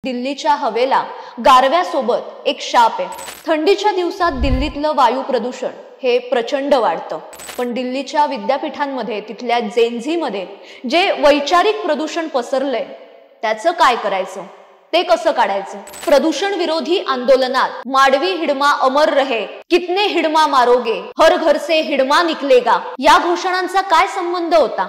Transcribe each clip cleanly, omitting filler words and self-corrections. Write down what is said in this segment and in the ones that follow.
दिल्लीच्या हवेला गारव्यासोबत एक शाप आहे। थंडीच्या दिवसात दिल्लीतलं वायू प्रदूषण हे प्रचंड वाढतं, पण दिल्लीच्या विद्यापीठांमध्ये तिथल्या जेनझीमध्ये जे वैचारिक प्रदूषण पसरलंय त्याचं काय करायचं, ते कसं काढायचं? प्रदूषण विरोधी आंदोलनात माडवी हिडमा अमर रहे, कितने हिडमा मारोगे, हर घर से हिडमा निकलेगा या घोषणांचा काय संबंध होता?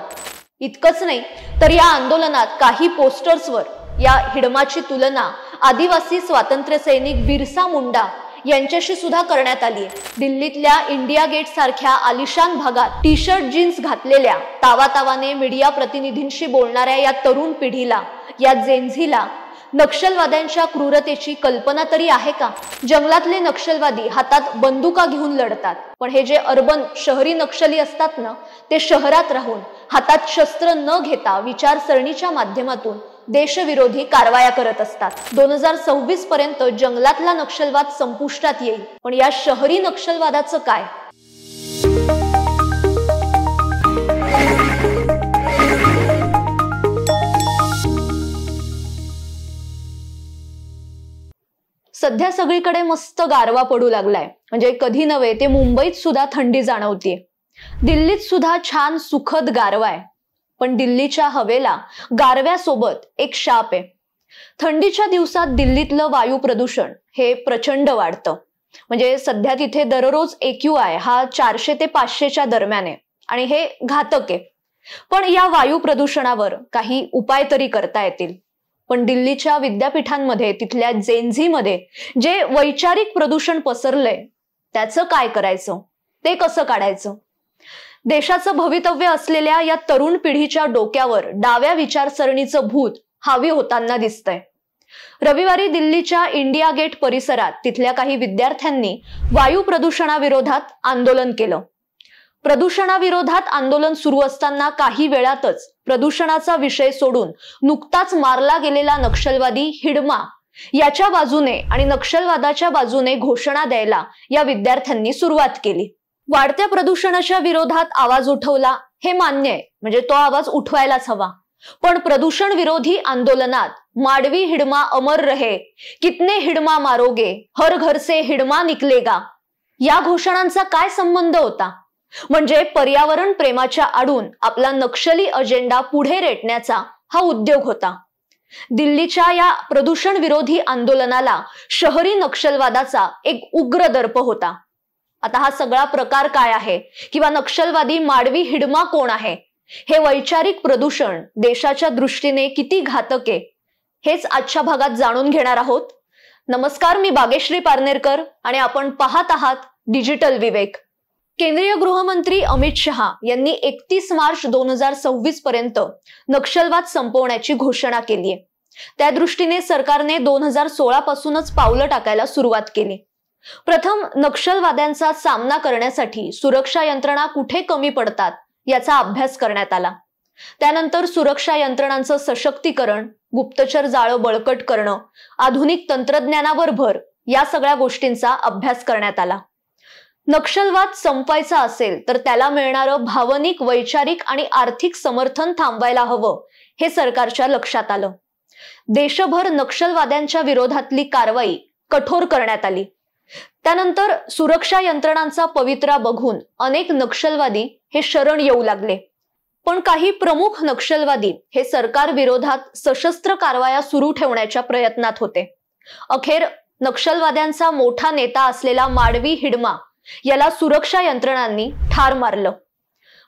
इतकंच नाही तर या आंदोलनात काही पोस्टर्सवर या हिडमाची तुलना आदिवासी स्वातंत्र्य सैनिक बिरसा मुंडा यांच्याशी सुद्धा करण्यात आली आहे। दिल्लीतल्या इंडिया गेट सारख्या आलिशान भागात टी शर्ट जीन्स घातलेल्या तावातावाने मीडिया प्रतिनिधींशी बोलणाऱ्या या तरुण पिढीला, या जेनझीला नक्षलवाद्यांच्या क्रूरतेची कल्पना तरी आहे का? जंगलातले नक्षलवादी हातात बंदुका घेऊन लढतात, पण हे जे अर्बन शहरी नक्षली असतात ना, ते शहरात राहून हातात शस्त्र न घेता विचारसरणीच्या माध्यमातून देशविरोधी कारवाया करत असतात। 2026 पर्यंत जंगलातला नक्षलवाद संपुष्टात येईल, पण या शहरी नक्षलवादाचं काय? सध्या सगळीकडे मस्त गारवा पडू लागलाय, म्हणजे कधी नव्हे ते मुंबईत सुद्धा थंडी जाणवतीये। दिल्लीत सुद्धा छान सुखद गारवा आहे, पण दिल्लीच्या हवेला गारव्यासोबत एक शाप आहे। थंडीच्या दिवसात दिल्लीतलं वायू प्रदूषण हे प्रचंड वाढतं, म्हणजे सध्या तिथे दररोज AQI हा 400 ते 500च्या दरम्यान आहे आणि हे घातक आहे। पण या वायू प्रदूषणावर काही उपाय तरी करता येतील। पण दिल्लीच्या विद्यापीठांमध्ये तिथल्या जेनझीमध्ये जे वैचारिक प्रदूषण पसरलंय त्याचं काय करायचं, ते कसं काढायचं? देशाचं भवितव्य असलेल्या या तरुण पिढीच्या डोक्यावर डाव्या विचारसरणीचं भूत हावी होताना दिसतंय। रविवारी दिल्लीच्या इंडिया गेट परिसरात तिथल्या काही विद्यार्थ्यांनी वायू प्रदूषणाविरोधात आंदोलन केलं। प्रदूषणाविरोधात आंदोलन सुरू असताना काही वेळातच प्रदूषणाचा विषय सोडून नुकताच मारला गेलेला नक्षलवादी हिडमा याच्या बाजूने आणि नक्षलवादाच्या बाजूने घोषणा द्यायला या विद्यार्थ्यांनी सुरुवात केली। वाढत्या प्रदूषणाच्या विरोधात आवाज उठवला हे मान्य आहे, म्हणजे तो आवाज उठवायलाच हवा, पण प्रदूषण विरोधी आंदोलनात माडवी हिडमा अमर रहे, कितने हिडमा मारोगे, हर घर से हिडमा निकलेगा या घोषणांचा काय संबंध होता? म्हणजे पर्यावरण प्रेमाच्या आडून आपला नक्षली अजेंडा पुढे रेटण्याचा हा उद्योग होता। दिल्लीच्या या प्रदूषण विरोधी आंदोलनाला शहरी नक्षलवादाचा एक उग्र दर्प होता। आता हा सगळा प्रकार काय आहे, किंवा नक्षलवादी माडवी हिडमा कोण आहे, हे वैचारिक प्रदूषण देशाच्या दृष्टीने किती घातक आहे, हेच आजच्या भागात जाणून घेणार आहोत। नमस्कार, मी बागेश्री पारनेरकर आणि आपण पाहत आहात डिजिटल विवेक। केंद्रीय गृहमंत्री अमित शहा यांनी 31 मार्च 2026 पर्यंत नक्षलवाद संपवण्याची घोषणा केली आहे। त्या दृष्टीने सरकारने 2016 पासूनच पावलं टाकायला सुरुवात केली। प्रथम नक्षलवाद्यांचा सामना करण्यासाठी सुरक्षा यंत्रणा कुठे कमी पडतात याचा अभ्यास करण्यात आला। त्यानंतर सुरक्षा यंत्रणांचं सशक्तीकरण, गुप्तचर जाळं बळकट करणं, आधुनिक तंत्रज्ञानावर भर या सगळ्या गोष्टींचा अभ्यास करण्यात आला। नक्षलवाद संपवायचा असेल तर त्याला मिळणारं भावनिक, वैचारिक आणि आर्थिक समर्थन थांबवायला हवं, हे सरकारच्या लक्षात आलं। देशभर नक्षलवाद्यांच्या विरोधातली कारवाई कठोर करण्यात आली। त्यानंतर सुरक्षा यंत्रणांचा पवित्रा बघून अनेक नक्षलवादी हे शरण येऊ लागले, पण काही प्रमुख नक्षलवादी हे सरकार विरोधात सशस्त्र कारवाया सुरू ठेवण्याच्या प्रयत्नात होते। अखेर नक्षलवाद्यांचा मोठा नेता असलेला माडवी हिडमा याला सुरक्षा यंत्रणांनी ठार मारलं।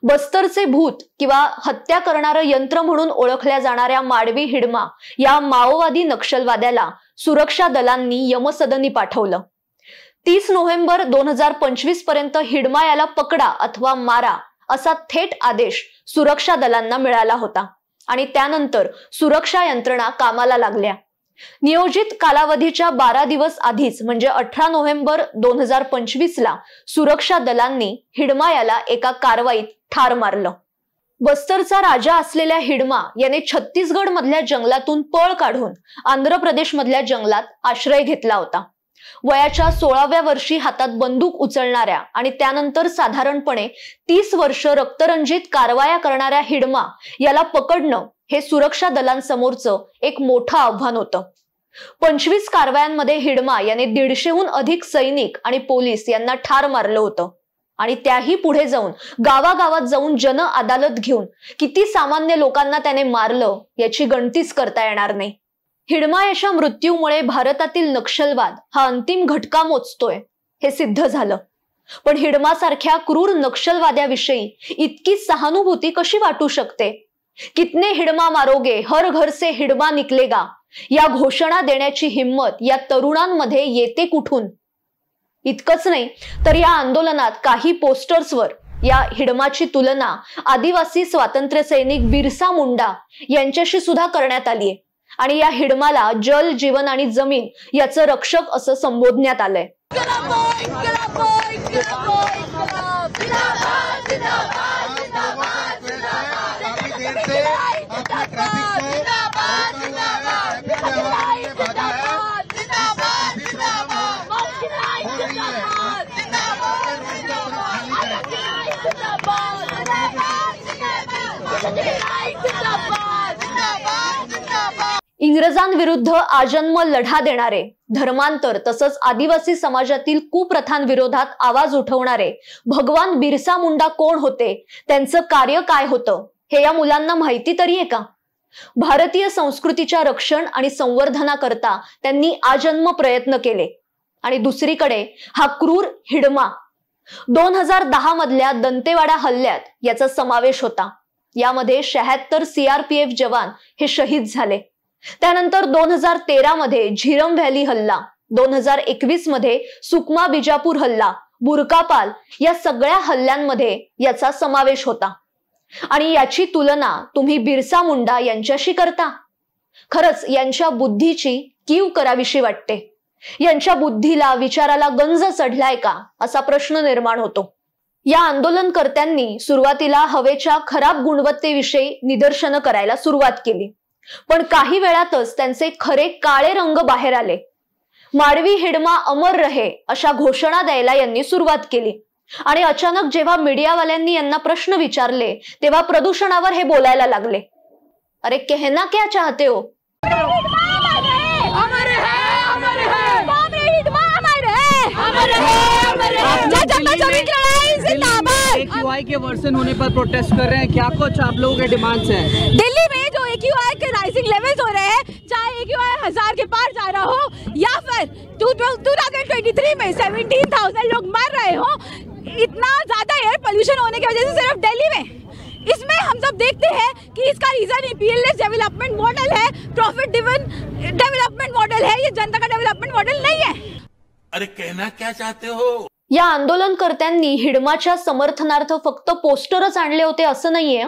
बस्तरचे भूत किंवा हत्या करणारं यंत्र म्हणून ओळखल्या जाणाऱ्या माडवी हिडमा या माओवादी नक्षलवाद्याला सुरक्षा दलांनी यमसदनी पाठवलं। 30 नोव्हेंबर 2025 पर्यंत हिडमा याला पकडा अथवा मारा असा थेट आदेश सुरक्षा दलांना मिळाला होता आणि त्यानंतर सुरक्षा यंत्रणा कामाला लागल्या। नियोजित कालावधीच्या 12 दिवस आधीच, म्हणजे 18 नोव्हेंबर 2025 ला सुरक्षा दलांनी हिडमा याला एका कारवाईत ठार मारलं। बस्तरचा राजा असलेल्या हिडमा याने छत्तीसगड मधल्या जंगलातून पळ काढून आंध्र प्रदेश मधल्या जंगलात आश्रय घेतला होता। वयाच्या 16व्या वर्षी हातात बंदूक उचलणाऱ्या आणि त्यानंतर साधारणपणे 30 वर्ष रक्तरंजित कारवाया करणाऱ्या हिडमा याला पकडणं हे सुरक्षा दलांसमोरचं एक मोठं आव्हान होतं। 25 कारवायांमध्ये हिडमा याने 150हून अधिक सैनिक आणि पोलीस यांना ठार मारलं होतं आणि त्याही पुढे जाऊन गावागावात जाऊन जन अदालत घेऊन किती सामान्य लोकांना त्याने मारलं याची गणतीच करता येणार नाही। हिडमा याच्या मृत्यूमुळे भारतातील नक्षलवाद हा अंतिम घटका मोजतोय हे सिद्ध झालं। पण हिडमासारख्या क्रूर नक्षलवाद्याविषयी इतकी सहानुभूती कशी वाटू शकते? कितने हिडमा मारोगे, हर घर से हिडमा निकलेगा या घोषणा देण्याची हिम्मत या तरुणांमध्ये येते कुठून? इतकंच नाही तर या आंदोलनात काही पोस्टर्सवर या हिडमाची तुलना आदिवासी स्वातंत्र्य सैनिक बिरसा मुंडा यांच्याशी सुद्धा करण्यात आली आहे आणि या हिडमाला जल, जीवन आणि जमीन याचं रक्षक असं संबोधण्यात आलंय। इंग्रजांविरुद्ध आजन्म लढा देणारे, धर्मांतर तसंच आदिवासी समाजातील कुप्रथांविरोधात आवाज उठवणारे भगवान बिरसा मुंडा कोण होते, त्यांचं कार्य काय होतं हे या मुलांना माहिती तरी आहे का? भारतीय संस्कृतीच्या रक्षण आणि संवर्धनाकरता त्यांनी आजन्म प्रयत्न केले आणि दुसरीकडे हा क्रूर हिडमा 2010 मधल्या दंतेवाडा हल्ल्यात याचा समावेश होता। यामध्ये 76 CRPF जवान हे शहीद झाले। त्यानंतर 2013 मध्ये झिरम व्हॅली हल्ला, 2021 मध्ये सुकमा बिजापूर हल्ला, बुरकापाल या सगळ्या हल्ल्यांमध्ये याचा समावेश होता आणि याची तुलना तुम्ही बिरसा मुंडा यांच्याशी करता? खरंच यांच्या बुद्धीची कीव करावीशी वाटते। यांच्या बुद्धीला, विचाराला गंज चढलाय का असा प्रश्न निर्माण होतो। या आंदोलनकर्त्यांनी सुरुवातीला हवेच्या खराब गुणवत्तेविषयी निदर्शनं करायला सुरुवात केली, पण काही वेळातच त्यांचे खरे काळे रंग बाहेर आले। माडवी हिडमा अमर रहे अशा घोषणा द्यायला यांनी सुरुवात केली आणि अचानक जेव्हा मीडियावाल्यांनी यांना प्रश्न विचारले तेव्हा प्रदूषणावर हे बोलायला लागले। अरे कहना क्या चाहते हो? AQI के वर्सन होने पर प्रोटेस्ट कर रहे हैं, क्या कुछ आप लोगों के डिमांड्स हैं? दिल्ली में जो AQI के राइजिंग लेवल्स हो रहे हैं, चाहे AQI 1000 के पार जा रहा हो या फिर 2023 में 17,000 लोग मर रहे हो, इतना ज्यादा एयर पोल्यूशन होने की वजह से सिर्फ दिल्ली में, इसमें हम सब देखते हैं कि इसका रीजन पीएलएस डेवलपमेंट मॉडल है, प्रॉफिट ड्रिवन डेवलपमेंट मॉडल है, ये जनता का डेवलपमेंट मॉडल नहीं है। अरे कहना क्या चाहते हो? या आंदोलनकर्त्यांनी हिडमाच्या समर्थनार्थ फक्त पोस्टरच आणले होते असं नाहीये,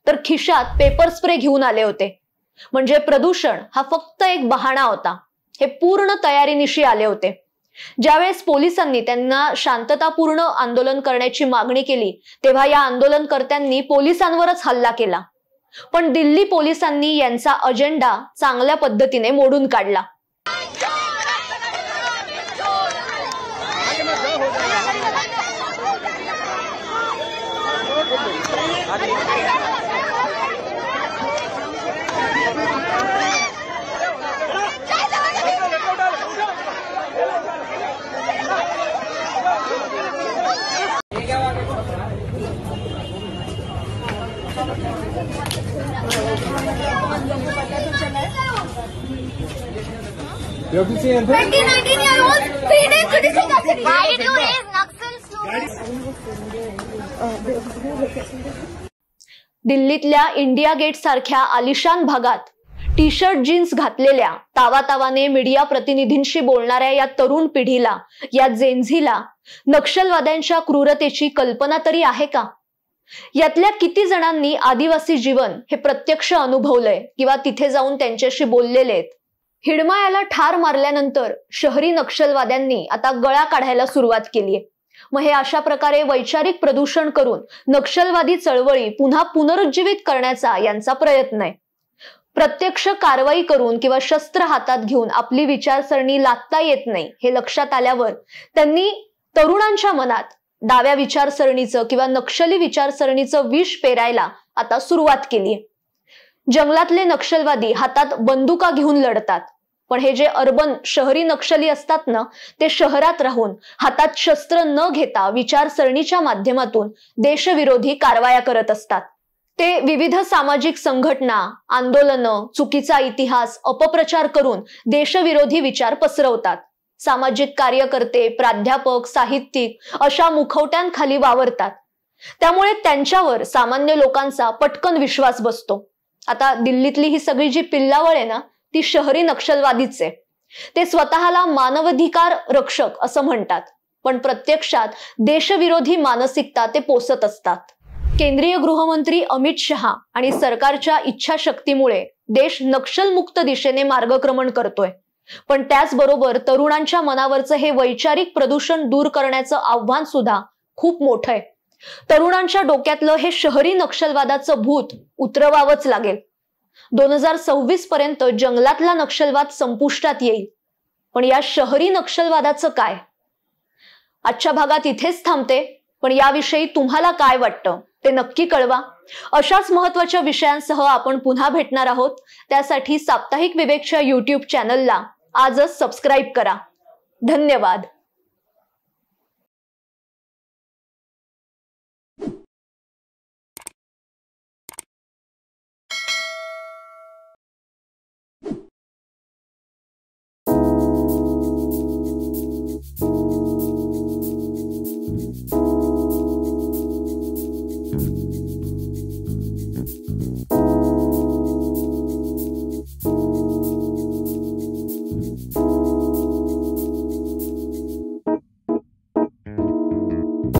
तर खिशात पेपर स्प्रे घेऊन आले होते। म्हणजे प्रदूषण हा फक्त एक बहाणा होता। हे पूर्ण तयारीनिशी आले होते। ज्यावेळेस पोलिसांनी त्यांना शांततापूर्ण आंदोलन करण्याची मागणी केली तेव्हा या आंदोलनकर्त्यांनी पोलिसांवरच हल्ला केला, पण दिल्ली पोलिसांनी यांचा अजेंडा चांगल्या पद्धतीने मोडून काढला। दिल्लीतल्या इंडिया गेट सारख्या आलिशान भागात टी शर्ट जीन्स घातलेल्या तावातावाने मीडिया प्रतिनिधींशी बोलणाऱ्या या तरुण पिढीला, या जेन्झीला नक्षलवाद्यांच्या क्रूरतेची कल्पना तरी आहे का? यातल्या किती जणांनी आदिवासी जीवन हे प्रत्यक्ष अनुभवलंय किंवा तिथे जाऊन त्यांच्याशी बोललेले आहेत? हिडमा याला ठार मारल्यानंतर शहरी नक्षलवाद्यांनी आता गळा काढायला सुरुवात केलीये। मग हे अशा प्रकारे वैचारिक प्रदूषण करून नक्षलवादी चळवळी पुन्हा पुनरुज्जीवित करण्याचा यांचा प्रयत्न आहे। प्रत्यक्ष कारवाई करून किंवा शस्त्र हातात घेऊन आपली विचारसरणी लादता येत नाही हे लक्षात आल्यावर त्यांनी तरुणांच्या मनात डाव्या विचारसरणीचं किंवा नक्षली विचारसरणीचं विष पेरायला आता सुरुवात केलीये। जंगलातले नक्षलवादी हातात बंदुका घेऊन लढतात, पण हे जे अर्बन शहरी नक्षली असतात ना, ते शहरात राहून हातात शस्त्र न घेता विचारसरणीच्या माध्यमातून देशविरोधी कारवाया करत असतात. ते विविध सामाजिक संघटना, आंदोलनं, चुकीचा इतिहास, अपप्रचार करून देशविरोधी विचार पसरवतात. सामाजिक कार्यकर्ते, प्राध्यापक, साहित्यिक अशा मुखवट्यांखाली वावरतात. त्यामुळे त्यांच्यावर सामान्य लोकांचा पटकन विश्वास बसतो. आता दिल्लीतली ही सगळी जी पिल्लावळ आहे ना, ती शहरी नक्षलवादीच आहे. ते स्वतःला मानवाधिकार रक्षक असं म्हणतात, पण प्रत्यक्षात देशविरोधी मानसिकता ते पोसत असतात. केंद्रीय गृहमंत्री अमित शहा आणि सरकारच्या इच्छाशक्तीमुळे देश नक्षलमुक्त दिशेने मार्गक्रमण करतोय. पण त्याचबरोबर तरुणांच्या मनावरचं हे वैचारिक प्रदूषण दूर करण्याचं आव्हान सुद्धा खूप मोठं आहे. तरुणांच्या डोक्यातलं हे शहरी नक्षलवादाचं भूत उतरवावंच लागेल. 2026 पर्यंत जंगलातला नक्षलवाद संपुष्टात येईल. पण या शहरी नक्षलवादाचं काय? आजच्या भागात इथेच थांबते, पण याविषयी तुम्हाला काय वाटतं ते नक्की कळवा. अशाच महत्त्वाच्या विषयांसह आपण पुन्हा भेटणार आहोत. त्यासाठी साप्ताहिक विवेकच्या YouTube चॅनलला आजच सबस्क्राईब करा. धन्यवाद.